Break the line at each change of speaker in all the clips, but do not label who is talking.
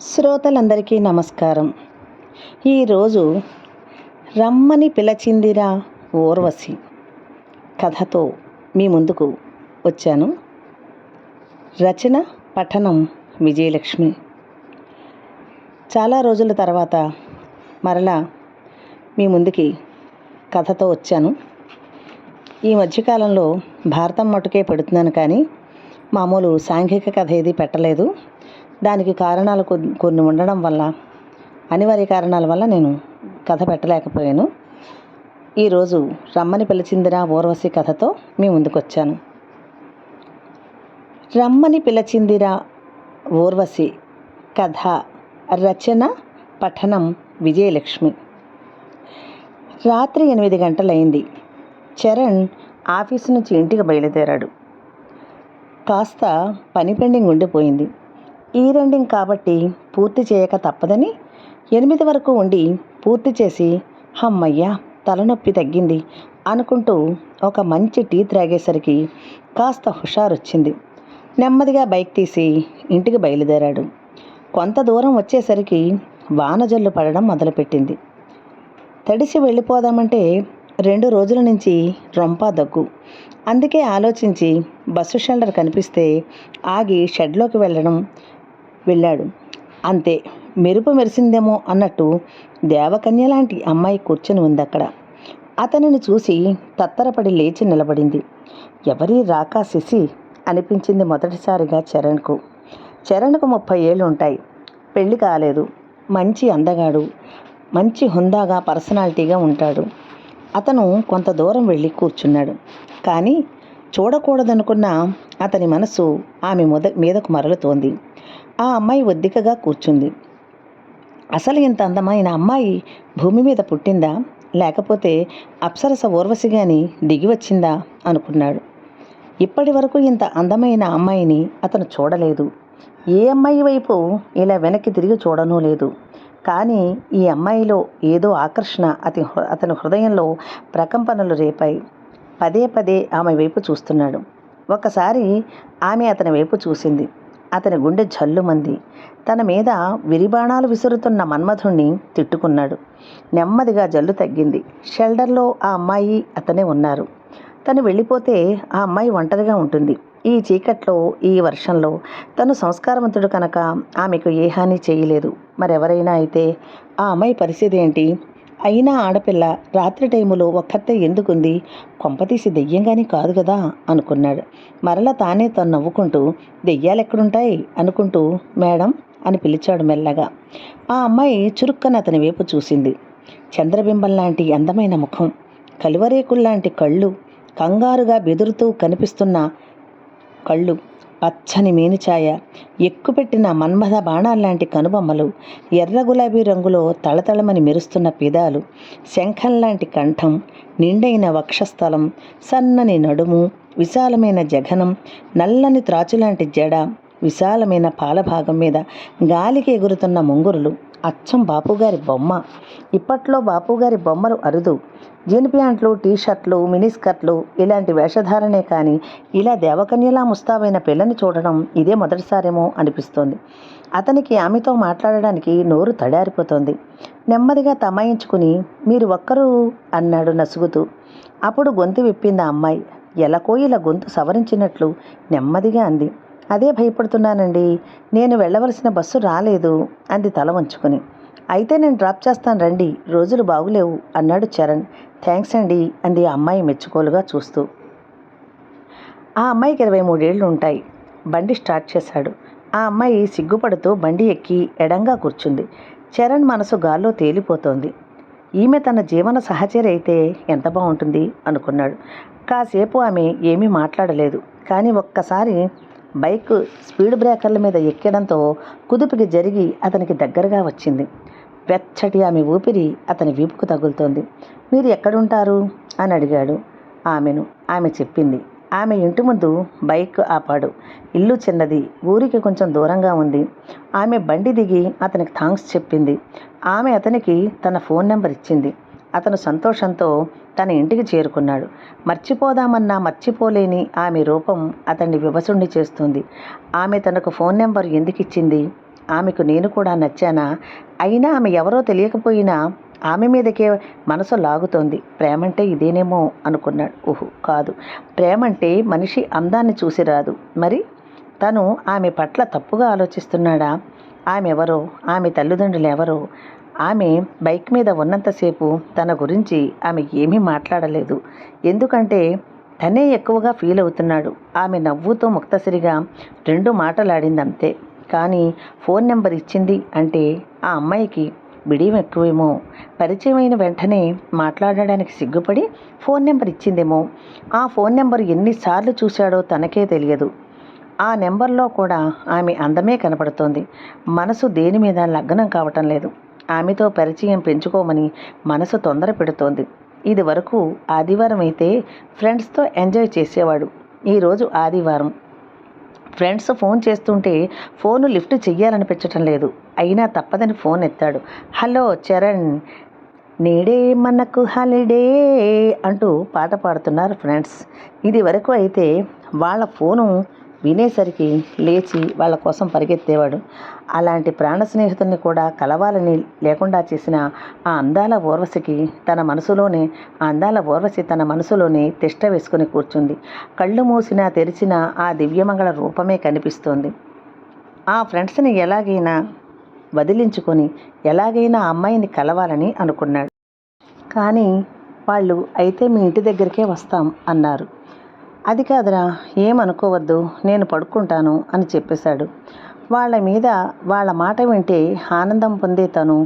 శ్రోతలందరికీ నమస్కారం. ఈరోజు రమ్మని పిలచిందిరా ఊర్వశి కథతో మీ ముందుకు వచ్చాను. రచన పఠనం విజయలక్ష్మి. చాలా రోజుల తర్వాత మరలా మీ ముందుకి కథతో వచ్చాను. ఈ మధ్యకాలంలో భారతం మటుకే పెడుతున్నాను, కానీ మామూలు సాంఘిక కథ ఏది పెట్టలేదు. దానికి కారణాలు కొన్ని ఉండడం వల్ల, అనివార్య కారణాల వల్ల నేను కథ పెట్టలేకపోయాను. ఈరోజు రమ్మని పిలిచిందిరా ఊర్వశి కథతో మీ ముందుకు వచ్చాను. రమ్మని పిలిచిందిరా ఊర్వశి కథ రచన పఠనం విజయలక్ష్మి. రాత్రి 8 గంటలైంది. చరణ్ ఆఫీసు నుంచి ఇంటికి బయలుదేరాడు. కాస్త పని పెండింగ్ ఉండిపోయింది. ఈ రెండింగ్ కాబట్టి పూర్తి చేయక తప్పదని 8 వరకు ఉండి పూర్తి చేసి అమ్మయ్య తలనొప్పి తగ్గింది అనుకుంటూ ఒక మంచి టీ త్రాగేసరికి కాస్త హుషారొచ్చింది. నెమ్మదిగా బైక్ తీసి ఇంటికి బయలుదేరాడు. కొంత దూరం వచ్చేసరికి వానజల్లు పడడం మొదలుపెట్టింది. తడిసి వెళ్ళిపోదామంటే 2 రోజుల నుంచి రొంపా దగ్గు. అందుకే ఆలోచించి బస్సు షెల్టర్ కనిపిస్తే ఆగి షెడ్లోకి వెళ్ళాడు. అంతే, మెరుపు మెరిసిందేమో అన్నట్టు దేవకన్య లాంటి అమ్మాయి కూర్చొని ఉంది అక్కడ. అతనిని చూసి తత్తరపడి లేచి నిలబడింది. ఎవరి రాకా శశి అనిపించింది మొదటిసారిగా చరణ్కు. 30 ఏళ్ళు ఉంటాయి. పెళ్లి కాలేదు. మంచి అందగాడు, మంచి హుందాగా పర్సనాలిటీగా ఉంటాడు. అతను కొంత దూరం వెళ్ళి కూర్చున్నాడు. కానీ చూడకూడదనుకున్న అతని మనసు ఆమె మీదకు మరలుతోంది. ఆ అమ్మాయి ఒద్దికగా కూర్చుంది. అసలు ఇంత అందమైన అమ్మాయి భూమి మీద పుట్టిందా, లేకపోతే అప్సరస ఊర్వశిగాని దిగి వచ్చిందా అనుకున్నాడు. ఇప్పటి వరకు ఇంత అందమైన అమ్మాయిని అతను చూడలేదు. ఏ అమ్మాయి వైపు ఇలా వెనక్కి తిరిగి చూడనూ లేదు. కానీ ఈ అమ్మాయిలో ఏదో ఆకర్షణ అతని హృదయంలో ప్రకంపనలు రేపాయి. పదే పదే ఆమె వైపు చూస్తున్నాడు. ఒకసారి ఆమె అతని వైపు చూసింది. అతని గుండె జల్లుమంది. తన మీద విరిబాణాలు విసురుతున్న మన్మధుణ్ణి తిట్టుకున్నాడు. నెమ్మదిగా జల్లు తగ్గింది. షెల్టర్లో ఆ అమ్మాయి అతనే ఉన్నారు. తను వెళ్ళిపోతే ఆ అమ్మాయి ఒంటరిగా ఉంటుంది. ఈ చీకట్లో, ఈ వర్షంలో. తను సంస్కారవంతుడు కనుక ఆమెకు ఏ హాని చేయలేదు. మరెవరైనా అయితే ఆ అమ్మాయి పరిస్థితి ఏంటి? అయినా ఆడపిల్ల రాత్రి టైములో ఒక్కతే ఎందుకుంది? కొంపతీసి దెయ్యంగాని కాదు కదా అనుకున్నాడు. మరలా తానే తను నవ్వుకుంటూ దెయ్యాలెక్కడుంటాయి అనుకుంటూ మేడం అని పిలిచాడు మెల్లగా. ఆ అమ్మాయి చురుక్కన అతని వైపు చూసింది. చంద్రబింబం లాంటి అందమైన ముఖం, కలువరేకుల్లాంటి కళ్ళు, కంగారుగా బెదురుతూ కనిపిస్తున్న కళ్ళు, పచ్చని మేనిఛాయ, ఎక్కుపెట్టిన మన్మథ బాణాల్లాంటి కనుబొమ్మలు, ఎర్ర గులాబీ రంగులో తళతళమని మెరుస్తున్న పెదాలు, శంఖంలాంటి కంఠం, నిండైన వక్షస్థలం, సన్నని నడుము, విశాలమైన జఘనం, నల్లని త్రాచులాంటి జడ, విశాలమైన పాలభాగం మీద గాలికి ఎగురుతున్న ముంగురులు. అచ్చం బాపుగారి బొమ్మ. ఇప్పట్లో బాపుగారి బొమ్మలు అరుదు. జీన్ ప్యాంట్లు, టీషర్ట్లు, మినీస్కర్ట్లు ఇలాంటి వేషధారణే కానీ ఇలా దేవకన్యలా ముస్తాబైన పిల్లని చూడడం ఇదే మొదటిసారేమో అనిపిస్తోంది. అతనికి ఆమెతో మాట్లాడడానికి నోరు తడారిపోతోంది. నెమ్మదిగా తమాయించుకుని మీరు ఒక్కరు అన్నాడు నసుగుతూ. అప్పుడు గొంతు విప్పింది ఆ అమ్మాయి. ఎలకోయిల గొంతు సవరించినట్లు నెమ్మదిగా అంది. అదే భయపడుతున్నానండి, నేను వెళ్ళవలసిన బస్సు రాలేదు అంది తల వంచుకుని. అయితే నేను డ్రాప్ చేస్తాను రండి, రోజులు బాగులేవు అన్నాడు చరణ్. థ్యాంక్స్ అండి అంది ఆ అమ్మాయి మెచ్చుకోలుగా చూస్తూ. ఆ అమ్మాయికి 23 ఏళ్ళు ఉంటాయి. బండి స్టార్ట్ చేశాడు. ఆ అమ్మాయి సిగ్గుపడుతూ బండి ఎక్కి ఎడంగా కూర్చుంది. చరణ్ మనసు గాల్లో తేలిపోతోంది. ఈమె తన జీవన సహచరి అయితే ఎంత బాగుంటుంది అనుకున్నాడు. కాసేపు ఆమె ఏమీ మాట్లాడలేదు. కానీ ఒక్కసారి బైక్ స్పీడ్ బ్రేకర్ల మీద ఎక్కడంతో కుదుపుకి జరిగి అతనికి దగ్గరగా వచ్చింది. వెచ్చటి ఆమె ఊపిరి అతని వీపుకు తగులుతోంది. మీరు ఎక్కడుంటారు అని అడిగాడు ఆమెను. ఆమె చెప్పింది. ఆమె ఇంటి ముందు బైక్ ఆపాడు. ఇల్లు చిన్నది, ఊరికి కొంచెం దూరంగా ఉంది. ఆమె బండి దిగి అతనికి థాంక్స్ చెప్పింది. ఆమె అతనికి తన ఫోన్ నెంబర్ ఇచ్చింది. అతను సంతోషంతో తన ఇంటికి చేరుకున్నాడు. మర్చిపోదామన్నా మర్చిపోలేని ఆమె రూపం అతన్ని వివసుణ్ణి చేస్తుంది. ఆమె తనకు ఫోన్ నెంబర్ ఎందుకు ఇచ్చింది? ఆమెకు నేను కూడా నచ్చానా? అయినా ఆమె ఎవరో తెలియకపోయినా ఆమె మీదకే మనసు లాగుతోంది. ప్రేమంటే ఇదేనేమో అనుకున్నాడు. ఊహు కాదు. ప్రేమంటే మనిషి అందాన్ని చూసి రాదు. మరి తను ఆమె పట్ల తప్పుగా ఆలోచిస్తున్నాడా? ఆమె ఎవరో, ఆమె తల్లిదండ్రులు ఎవరో, ఆమె బైక్ మీద ఉన్నంతసేపు తన గురించి ఆమె ఏమీ మాట్లాడలేదు. ఎందుకంటే తనే ఎక్కువగా ఫీల్ అవుతున్నాడు. ఆమె నవ్వుతూ ముక్తసరిగా 2 మాటలాడిందంతే. కానీ ఫోన్ నెంబర్ ఇచ్చింది అంటే ఆ అమ్మాయికి బిడియం ఎక్కువేమో. పరిచయమైన వెంటనే మాట్లాడడానికి సిగ్గుపడి ఫోన్ నెంబర్ ఇచ్చిందేమో. ఆ ఫోన్ నెంబర్ ఎన్నిసార్లు చూశాడో తనకే తెలియదు. ఆ నెంబర్లో కూడా ఆమె అందమే కనపడుతోంది. మనసు దేని మీద లగ్నం కావటం లేదు. ఆమెతో పరిచయం పెంచుకోమని మనసు తొందర పెడుతోంది. ఇది వరకు ఆదివారం అయితే ఫ్రెండ్స్తో ఎంజాయ్ చేసేవాడు. ఈరోజు ఆదివారం. ఫ్రెండ్స్ ఫోన్ చేస్తుంటే ఫోను లిఫ్ట్ చెయ్యాలనిపించటం లేదు. అయినా తప్పదని ఫోన్ ఎత్తాడు. హలో చరణ్, నేడే మనకు హాలిడే అంటూ పాట పాడుతున్నారు ఫ్రెండ్స్. ఇది వరకు అయితే వాళ్ళ ఫోను వినేసరికి లేచి వాళ్ళ కోసం పరిగెత్తేవాడు. అలాంటి ప్రాణ స్నేహితుల్ని కూడా కలవాలని లేకుండా చేసిన ఆ అందాల ఊర్వశికి తన మనసులోనే తిష్ట వేసుకుని కూర్చుంది. కళ్ళు మూసినా తెరిచినా ఆ దివ్యమంగళ రూపమే కనిపిస్తోంది. ఆ ఫ్రెండ్స్ని ఎలాగైనా వదిలించుకొని ఎలాగైనా ఆ అమ్మాయిని కలవాలని అనుకున్నాడు. కానీ వాళ్ళు అయితే మీ ఇంటి దగ్గరికే వస్తాం అన్నారు. అది కాదురా, ఏమనుకోవద్దు, నేను పడుకుంటాను అని చెప్పేశాడు. వాళ్ళ మాట వింటే ఆనందం పొందే తను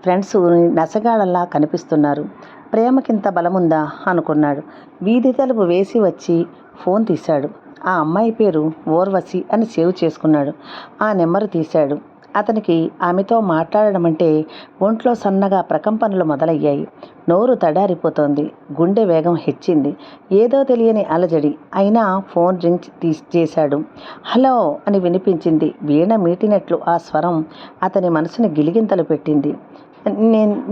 ఫ్రెండ్స్ నసగాళ్ళలా కనిపిస్తున్నారు. ప్రేమకింత బలముందా అనుకున్నాడు. వీధి తలుపు వేసి వచ్చి ఫోన్ తీశాడు. ఆ అమ్మాయి పేరు ఊర్వశి అని సేవ్ చేసుకున్నాడు. ఆ నెంబరు తీశాడు. అతనికి ఆమెతో మాట్లాడడం అంటే ఒంట్లో సన్నగా ప్రకంపనలు మొదలయ్యాయి. నోరు తడారిపోతోంది. గుండె వేగం హెచ్చింది. ఏదో తెలియని అలజడి. అయినా ఫోన్ రింగ్ చేశాడు. హలో అని వినిపించింది. వీణ మీటినట్లు ఆ స్వరం అతని మనసుని గిలిగింతలు పెట్టింది.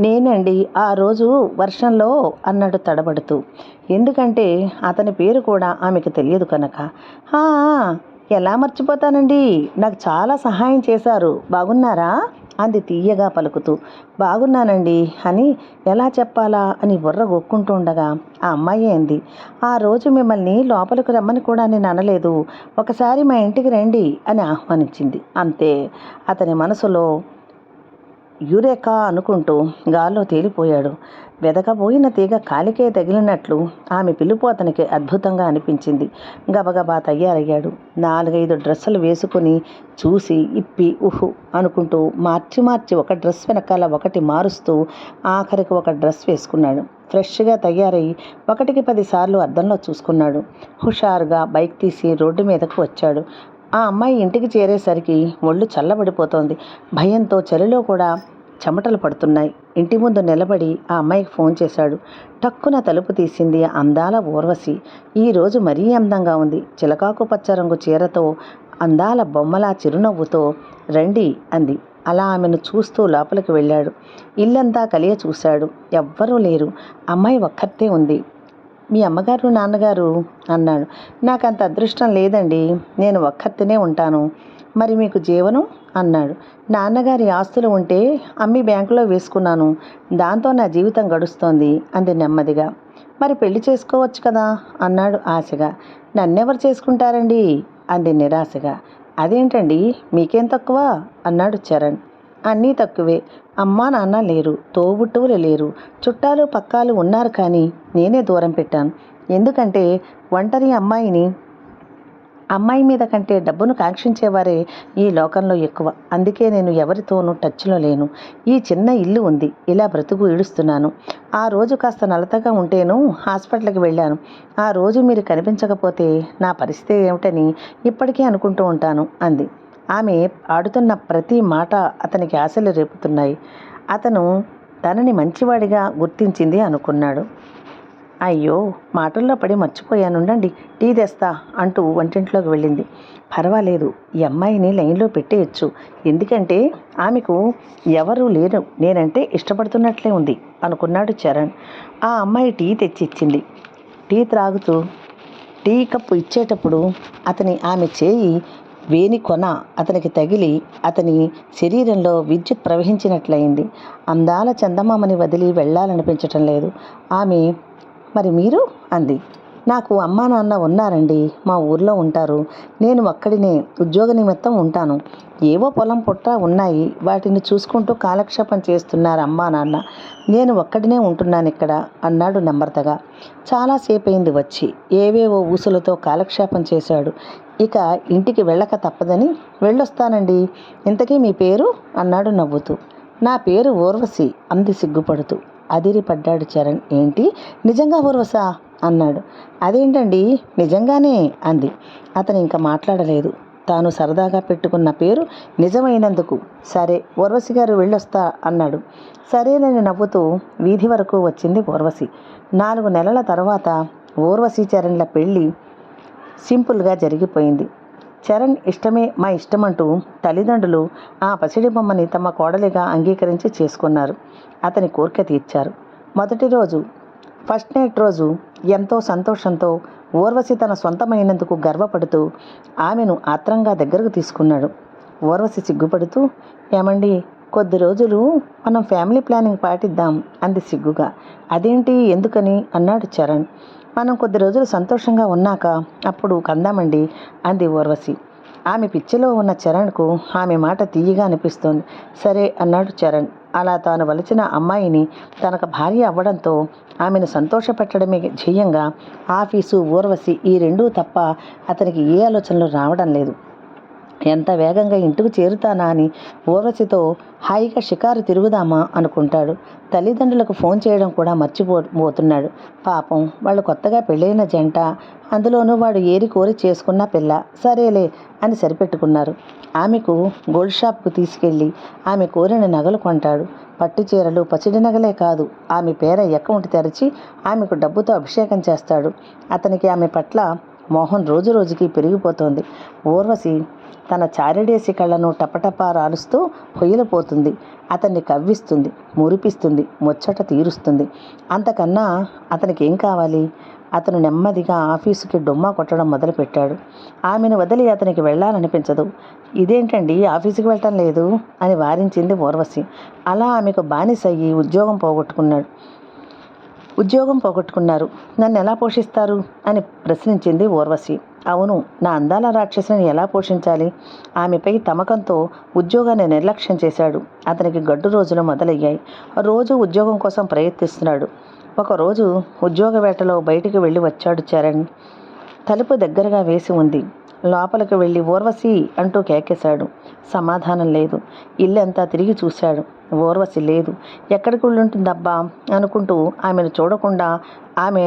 నేనండి, ఆ రోజు వర్షంలో అన్నాడు తడబడుతూ. ఎందుకంటే అతని పేరు కూడా ఆమెకు తెలియదు కనుక. "ఆ, ఎలా మర్చిపోతానండి, నాకు చాలా సహాయం చేశారు, బాగున్నారా?" అంది తీయగా పలుకుతూ. "బాగున్నానండి" అని ఎలా చెప్పాలా అని బుర్ర గొక్కుంటూ ఉండగా ఆ అమ్మాయి అంది, "ఆ రోజు మిమ్మల్ని లోపలికి రమ్మని కూడా నేను అనలేదు. ఒకసారి మా ఇంటికి రండి" అని ఆహ్వానించింది. అంతే. అతని మనసులో యురేకా అనుకుంటూ గాల్లో తేలిపోయాడు. వెదకబోయిన తీగ కాలికే తగిలినట్లు ఆమె పిలుపు అతనికి అద్భుతంగా అనిపించింది. గబగబా తయారయ్యాడు. 4-5 డ్రెస్సులు వేసుకుని చూసి ఇప్పి ఉహు అనుకుంటూ మార్చి ఒక డ్రెస్ వెనకాల ఒకటి మారుస్తూ ఆఖరికి ఒక డ్రెస్ వేసుకున్నాడు. ఫ్రెష్గా తయారై 1కి 10 సార్లు అద్దంలో చూసుకున్నాడు. హుషారుగా బైక్ తీసి రోడ్డు మీదకు వచ్చాడు. ఆ అమ్మాయి ఇంటికి చేరేసరికి ఒళ్ళు చల్లబడిపోతోంది. భయంతో చలిలో కూడా చెమటలు పడుతున్నాయి. ఇంటి ముందు నిలబడి ఆ అమ్మాయికి ఫోన్ చేశాడు. టక్కున తలుపు తీసింది అందాల ఊర్వశి. ఈరోజు మరీ అందంగా ఉంది. చిలకాకు పచ్చ రంగు చీరతో, అందాల బొమ్మలా చిరునవ్వుతో. రండి అంది. అలా ఆమెను చూస్తూ లోపలికి వెళ్ళాడు. ఇల్లంతా కలియ చూశాడు. ఎవ్వరూ లేరు. అమ్మాయి ఒక్కతే ఉంది. మీ అమ్మగారు నాన్నగారు అన్నాడు. నాకంత అదృష్టం లేదండి, నేను ఒక్కతినే ఉంటాను. మరి మీకు జీవనం అన్నాడు. నాన్నగారి ఆస్తులు ఉంటే అమ్మి బ్యాంకులో వేసుకున్నాను. దాంతో నా జీవితం గడుస్తోంది అంది నెమ్మదిగా. మరి పెళ్లి చేసుకోవచ్చు కదా అన్నాడు ఆశగా. నన్నెవరు చేసుకుంటారండి అంది నిరాశగా. అదేంటండి, మీకేం తక్కువ అన్నాడు చరణ్. అన్నీ తక్కువే. అమ్మా నాన్న లేరు, తోబుట్టువులు లేరు, చుట్టాలు పక్కాలు ఉన్నారు, కానీ నేనే దూరం పెట్టాను. ఎందుకంటే ఒంటరి అమ్మాయి మీద కంటే డబ్బును కాంక్షించేవారే ఈ లోకంలో ఎక్కువ. అందుకే నేను ఎవరితోనూ టచ్లో లేను. ఈ చిన్న ఇల్లు ఉంది, ఇలా బ్రతుకు ఈడుస్తున్నాను. ఆ రోజు కాస్త నలతగా ఉంటేను హాస్పిటల్కి వెళ్ళాను. ఆ రోజు మీరు కనిపించకపోతే నా పరిస్థితి ఏమిటని ఇప్పటికీ అనుకుంటూ ఉంటాను అంది. ఆమె ఆడుతున్న ప్రతి మాట అతనికి ఆశలు రేపుతున్నాయి. అతను తనని మంచివాడిగా గుర్తించింది అనుకున్నాడు. అయ్యో, మాటల్లో పడి మర్చిపోయానుండండి, టీ తెస్తా అంటూ వంటింట్లోకి వెళ్ళింది. పర్వాలేదు, ఈ అమ్మాయిని లైన్లో పెట్టేయచ్చు. ఎందుకంటే ఆమెకు ఎవరూ లేరు, నేనంటే ఇష్టపడుతున్నట్లే ఉంది అనుకున్నాడు చరణ్. ఆ అమ్మాయి టీ తెచ్చి ఇచ్చింది. టీ త్రాగుతూ టీ కప్పు ఇచ్చేటప్పుడు ఆమె చేయి వేని కొన అతనికి తగిలి అతని శరీరంలో విద్యుత్ ప్రవహించినట్లయింది. అందాల చందమామని వదిలి వెళ్ళాలనిపించటం లేదు. ఆమె మరి మీరు అంది. నాకు అమ్మా నాన్న ఉన్నారండి, మా ఊర్లో ఉంటారు. నేను ఒక్కడినే ఉద్యోగ నిమిత్తం ఉంటాను. ఏవో పొలం పుట్ట ఉన్నాయి, వాటిని చూసుకుంటూ కాలక్షేపం చేస్తున్నారు అమ్మా నాన్న. నేను ఒక్కడినే ఉంటున్నాను ఇక్కడ అన్నాడు నెమ్మదిగా. చాలాసేపయింది వచ్చి. ఏవేవో ఊసులతో కాలక్షేపం చేశాడు. ఇక ఇంటికి వెళ్ళక తప్పదని వెళ్ళొస్తానండి. ఇంతకీ మీ పేరు అన్నాడు నవ్వుతూ. నా పేరు ఊర్వశి అంది సిగ్గుపడుతూ. అదిరిపడ్డాడు చరణ్. ఏంటి, నిజంగా ఊర్వశా అన్నాడు. అదేంటండి, నిజంగానే అంది. అతను ఇంకా మాట్లాడలేదు. తాను సరదాగా పెట్టుకున్న పేరు నిజమైనందుకు. సరే ఊర్వశి గారు వెళ్ళొస్తా అన్నాడు. సరేనని నవ్వుతూ వీధి వరకు వచ్చింది ఊర్వశి. 4 నెలల తర్వాత ఊర్వశి చరణ్ల పెళ్ళి సింపుల్గా జరిగిపోయింది. చరణ్ ఇష్టమే మా ఇష్టమంటూ తల్లిదండ్రులు ఆ పసిడి బొమ్మని తమ కోడలిగా అంగీకరించి చేసుకున్నారు. అతని కోరిక తీర్చారు. మొదటి రోజు, ఫస్ట్ నైట్ రోజు ఎంతో సంతోషంతో ఊర్వశి తన సొంతమైనందుకు గర్వపడుతూ ఆమెను ఆత్రంగా దగ్గరకు తీసుకున్నాడు. ఊర్వశి సిగ్గుపడుతూ, ఏమండి, కొద్ది రోజులు మనం ఫ్యామిలీ ప్లానింగ్ పాటిద్దాం అంది సిగ్గుగా. అదేంటి, ఎందుకని అన్నాడు చరణ్. మనం కొద్ది రోజులు సంతోషంగా ఉన్నాక అప్పుడు కందామండి అంది ఊర్వశి. ఆమె పిచ్చిలో ఉన్న చరణ్కు ఆమె మాట తీయగా అనిపిస్తోంది. సరే అన్నాడు చరణ్. అలా తాను వలచిన అమ్మాయిని తనకు భార్య అవ్వడంతో ఆమెను సంతోషపెట్టడమే ధ్యేయంగా ఆఫీసు, ఊర్వశి ఈ రెండూ తప్ప అతనికి ఏ ఆలోచనలు రావడం లేదు. ఎంత వేగంగా ఇంటికి చేరుతానా అని ఊర్వశితో హాయిగా షికారు తిరుగుదామా అనుకుంటాడు. తల్లిదండ్రులకు ఫోన్ చేయడం కూడా మర్చిపోతున్నాడు. పాపం, వాళ్ళు కొత్తగా పెళ్ళైన జంట, అందులోనూ వాడు ఏరి కోరి చేసుకున్న పిల్ల. సరేలే అని సరిపెట్టుకున్నారు. ఆమెకు గోల్డ్ షాప్కు తీసుకెళ్ళి ఆమె కోరిన నగలు కొంటాడు. పట్టు చీరలు, పసిడి నగలే కాదు, ఆమె పేర అకౌంట్ తెరిచి ఆమెకు డబ్బుతో అభిషేకం చేస్తాడు. అతనికి ఆమె పట్ల మోహం రోజు రోజుకి పెరిగిపోతోంది. ఊర్వశి తన చారిడేసి కళ్ళను టపటపా రాలుస్తూ పొయ్యిలపోతుంది. అతన్ని కవ్విస్తుంది, మురిపిస్తుంది, ముచ్చట తీరుస్తుంది. అంతకన్నా అతనికి ఏం కావాలి? అతను నెమ్మదిగా ఆఫీసుకి డొమ్మా కొట్టడం మొదలుపెట్టాడు. ఆమెను వదిలి అతనికి వెళ్ళాలనిపించదు. ఇదేంటండి, ఆఫీసుకి వెళ్ళటం లేదు అని వారించింది ఊర్వశి. అలా ఆమెకు బానిసయ్యి ఉద్యోగం పోగొట్టుకున్నారు. నన్ను ఎలా పోషిస్తారు అని ప్రశ్నించింది ఊర్వశి. అవును, నా అందాల రాక్షసిని ఎలా పోషించాలి? ఆమెపై తమకంతో ఉద్యోగాన్ని నిర్లక్ష్యం చేశాడు. అతనికి గడ్డు రోజులు మొదలయ్యాయి. రోజు ఉద్యోగం కోసం ప్రయత్నిస్తున్నాడు. ఒకరోజు ఉద్యోగ వేటలో బయటికి వెళ్ళి వచ్చాడు చరణ్. తలుపు దగ్గరగా వేసి ఉంది. లోపలికి వెళ్ళి ఊర్వశి అంటూ కేకేశాడు. సమాధానం లేదు. ఇల్లంతా తిరిగి చూశాడు. ఊర్వశి లేదు. ఎక్కడికి వెళ్ళుంటుందబ్బా అనుకుంటూ ఆమెను చూడకుండా, ఆమె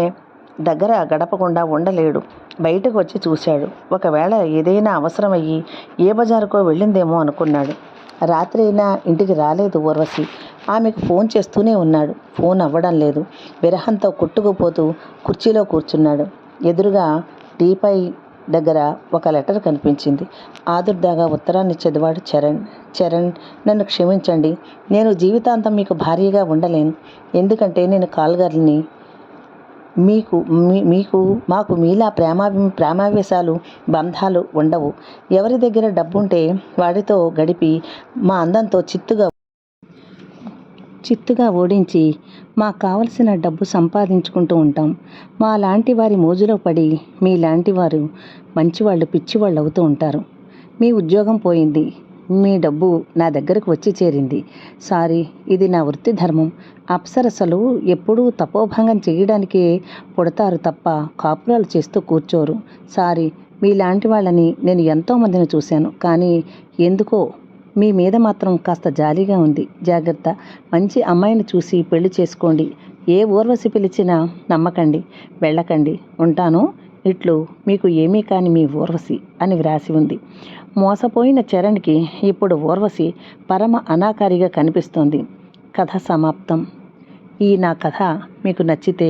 దగ్గర గడపకుండా ఉండలేడు. బయటకు వచ్చి చూశాడు. ఒకవేళ ఏదైనా అవసరమయ్యి ఏ బజారుకో వెళ్ళిందేమో అనుకున్నాడు. రాత్రి అయినా ఇంటికి రాలేదు ఊర్వశి. ఆమెకు ఫోన్ చేస్తూనే ఉన్నాడు. ఫోన్ అవ్వడం లేదు. విరహంతో కొట్టుకుపోతూ కుర్చీలో కూర్చున్నాడు. ఎదురుగా టీపై దగ్గర ఒక లెటర్ కనిపించింది. ఆదుర్దాగా ఉత్తరాన్ని చదివాడు చరణ్. చరణ్, నన్ను క్షమించండి. నేను జీవితాంతం మీకు భార్యగా ఉండలేను. ఎందుకంటే నేను కాల్గర్ల్ని. మాకు మీలా ప్రేమావేశాలు, బంధాలు ఉండవు. ఎవరి దగ్గర డబ్బుంటే వాడితో గడిపి మా అందంతో చిత్తుగా ఓడించి మాకు కావలసిన డబ్బు సంపాదించుకుంటూ ఉంటాం. మా లాంటి వారి మోజులో పడి మీలాంటి వారు మంచివాళ్ళు పిచ్చివాళ్ళు అవుతూ ఉంటారు. మీ ఉద్యోగం పోయింది. మీ డబ్బు నా దగ్గరకు వచ్చి చేరింది. సారీ, ఇది నా వృత్తి ధర్మం. అప్సరసలు ఎప్పుడూ తపోభంగం చేయడానికే పుడతారు తప్ప కాపురాలు చేస్తూ కూర్చోరు. సారీ, మీలాంటి వాళ్ళని నేను ఎంతోమందిని చూశాను. కానీ ఎందుకో మీ మీద మాత్రం కాస్త జాలిగా ఉంది. జాగ్రత్త, మంచి అమ్మాయిని చూసి పెళ్లి చేసుకోండి. ఏ ఊర్వశి పిలిచినా నమ్మకండి, వెళ్ళకండి. ఉంటాను. ఇట్లు మీకు ఏమీ కాని మీ ఊర్వశి అని వ్రాసి ఉంది. మోసపోయిన చరణ్కి ఇప్పుడు ఊర్వశి పరమ అనాకారిగా కనిపిస్తోంది. కథ సమాప్తం. ఈ నా కథ మీకు నచ్చితే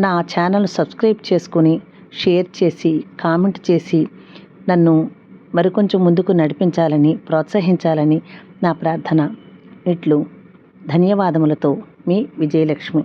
నా ఛానల్ సబ్స్క్రైబ్ చేసుకుని, షేర్ చేసి, కామెంట్ చేసి నన్ను మరికొంచెం ముందుకు నడిపించాలని, ప్రోత్సహించాలని నా ప్రార్థన. ఇట్లు ధన్యవాదములతో మీ విజయలక్ష్మి.